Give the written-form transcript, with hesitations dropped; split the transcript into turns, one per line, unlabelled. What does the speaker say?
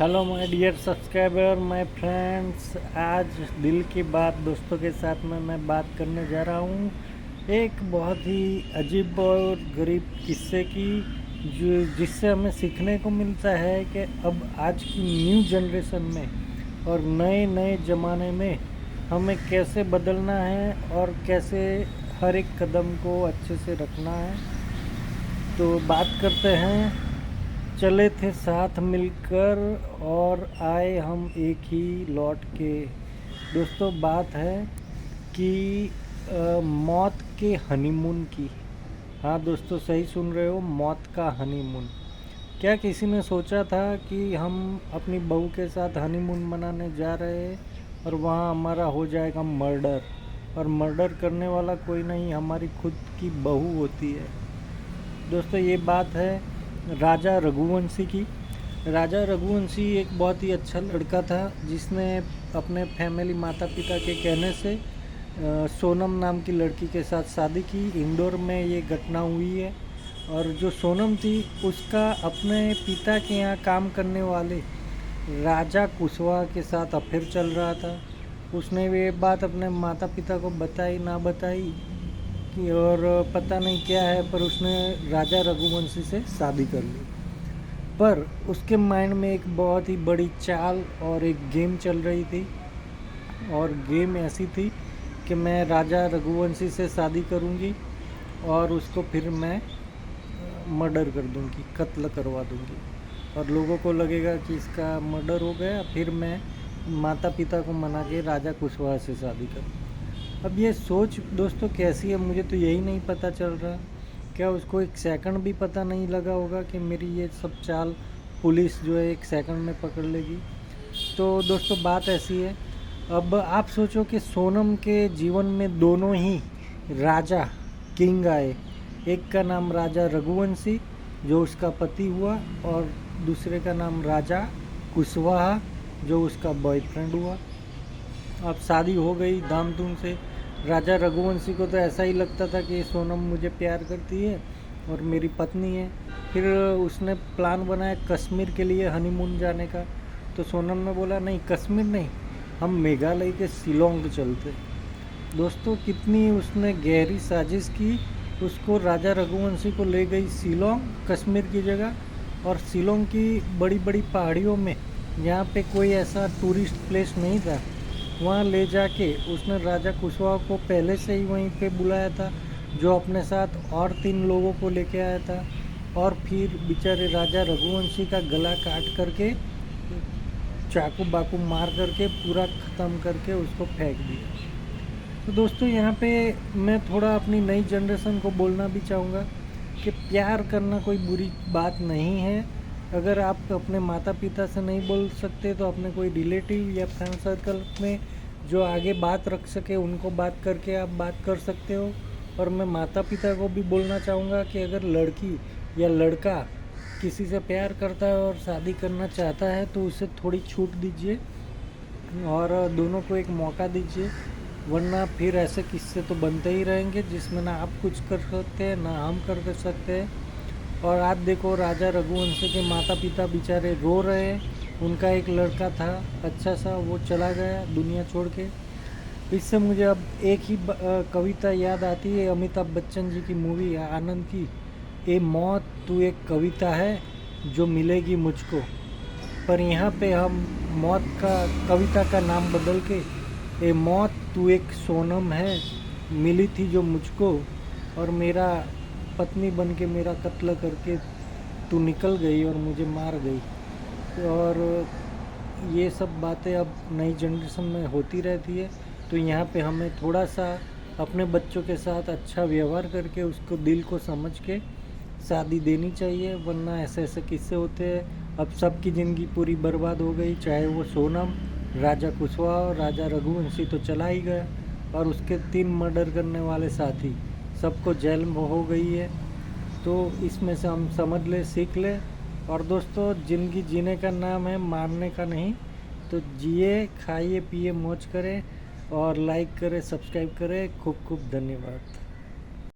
Hello my dear subscriber my friends. आज दिल की बात दोस्तों के साथ में मैं बात करने जा रहा हूँ एक बहुत ही अजीब और गरीब किस्से की, जो जिससे हमें सीखने को मिलता है कि अब आज की न्यू जनरेशन में और नए नए ज़माने में हमें कैसे बदलना है और कैसे हर एक कदम को अच्छे से रखना है। तो बात करते हैं। चले थे साथ मिलकर और आए हम एक ही लौट के। दोस्तों बात है कि मौत के हनीमून की। हाँ दोस्तों, सही सुन रहे हो, मौत का हनीमून। क्या किसी ने सोचा था कि हम अपनी बहू के साथ हनीमून मनाने जा रहे हैं और वहाँ हमारा हो जाएगा मर्डर, और मर्डर करने वाला कोई नहीं, हमारी खुद की बहू होती है। दोस्तों ये बात है राजा रघुवंशी की। राजा रघुवंशी एक बहुत ही अच्छा लड़का था, जिसने अपने फैमिली माता पिता के कहने से सोनम नाम की लड़की के साथ शादी की। इंदौर में ये घटना हुई है। और जो सोनम थी उसका अपने पिता के यहाँ काम करने वाले राजा कुशवाहा के साथ अफेयर चल रहा था। उसने ये बात अपने माता पिता को बताई ना बताई कि और पता नहीं क्या है, पर उसने राजा रघुवंशी से शादी कर ली। पर उसके माइंड में एक बहुत ही बड़ी चाल और एक गेम चल रही थी, और गेम ऐसी थी कि मैं राजा रघुवंशी से शादी करूंगी और उसको फिर मैं मर्डर कर दूंगी, कत्ल करवा दूंगी, और लोगों को लगेगा कि इसका मर्डर हो गया, फिर मैं माता पिता को मना के राजा कुशवाहा से शादी करूँ। अब ये सोच दोस्तों कैसी है, मुझे तो यही नहीं पता चल रहा। क्या उसको एक सेकंड भी पता नहीं लगा होगा कि मेरी ये सब चाल पुलिस जो है एक सेकंड में पकड़ लेगी? तो दोस्तों बात ऐसी है। अब आप सोचो कि सोनम के जीवन में दोनों ही राजा किंग आए। एक का नाम राजा रघुवंशी जो उसका पति हुआ, और दूसरे का नाम राजा कुशवाहा जो उसका बॉयफ्रेंड हुआ। अब शादी हो गई धामधूम से। राजा रघुवंशी को तो ऐसा ही लगता था कि सोनम मुझे प्यार करती है और मेरी पत्नी है। फिर उसने प्लान बनाया कश्मीर के लिए हनीमून जाने का। तो सोनम ने बोला नहीं, कश्मीर नहीं, हम मेघालय के शिलोंग चलते। दोस्तों कितनी उसने गहरी साजिश की। उसको राजा रघुवंशी को ले गई शिलोंग, कश्मीर की जगह, और शिलोंग की बड़ी बड़ी पहाड़ियों में, जहाँ पे कोई ऐसा टूरिस्ट प्लेस नहीं था, वहाँ ले जाके उसने राजा कुशवाहा को पहले से ही वहीं पे बुलाया था, जो अपने साथ और 3 लोगों को लेके आया था। और फिर बेचारे राजा रघुवंशी का गला काट करके, चाकू बाकू मार करके पूरा ख़त्म करके उसको फेंक दिया। तो दोस्तों यहाँ पे मैं थोड़ा अपनी नई जनरेशन को बोलना भी चाहूँगा कि प्यार करना कोई बुरी बात नहीं है। अगर आप अपने माता पिता से नहीं बोल सकते तो अपने कोई रिलेटिव या फ्रेंड सर्कल में जो आगे बात रख सके उनको बात करके आप बात कर सकते हो। और मैं माता पिता को भी बोलना चाहूँगा कि अगर लड़की या लड़का किसी से प्यार करता है और शादी करना चाहता है तो उसे थोड़ी छूट दीजिए और दोनों को एक मौका दीजिए, वरना फिर ऐसे किस्से तो बनते ही रहेंगे जिसमें ना आप कुछ कर सकते हैं ना हम कर सकते हैं। और आप देखो राजा रघुवंशी के माता पिता बेचारे रो रहे हैं। उनका एक लड़का था अच्छा सा, वो चला गया दुनिया छोड़ के। इससे मुझे अब एक ही कविता याद आती है, अमिताभ बच्चन जी की मूवी आनंद की, ए मौत तू एक कविता है जो मिलेगी मुझको। पर यहाँ पे हम मौत का कविता का नाम बदल के ए मौत तू एक सोनम है मिली थी जो मुझको, और मेरा पत्नी बन के मेरा कत्ल करके तू निकल गई और मुझे मार गई। और ये सब बातें अब नई जनरेशन में होती रहती है। तो यहाँ पे हमें थोड़ा सा अपने बच्चों के साथ अच्छा व्यवहार करके उसको दिल को समझ के शादी देनी चाहिए, वरना ऐसे ऐसे किस्से होते हैं। अब सबकी ज़िंदगी पूरी बर्बाद हो गई, चाहे वो सोनम, राजा कुशवाहा और राजा रघुवंशी तो चला ही गया, और उसके 3 मर्डर करने वाले साथी सबको जेल में हो गई है। तो इसमें से हम समझ ले, सीख ले। और दोस्तों ज़िंदगी जीने का नाम है, मारने का नहीं। तो जिए, खाइए, पिए, मौज करें, और लाइक करें, सब्सक्राइब करें। खूब खूब धन्यवाद।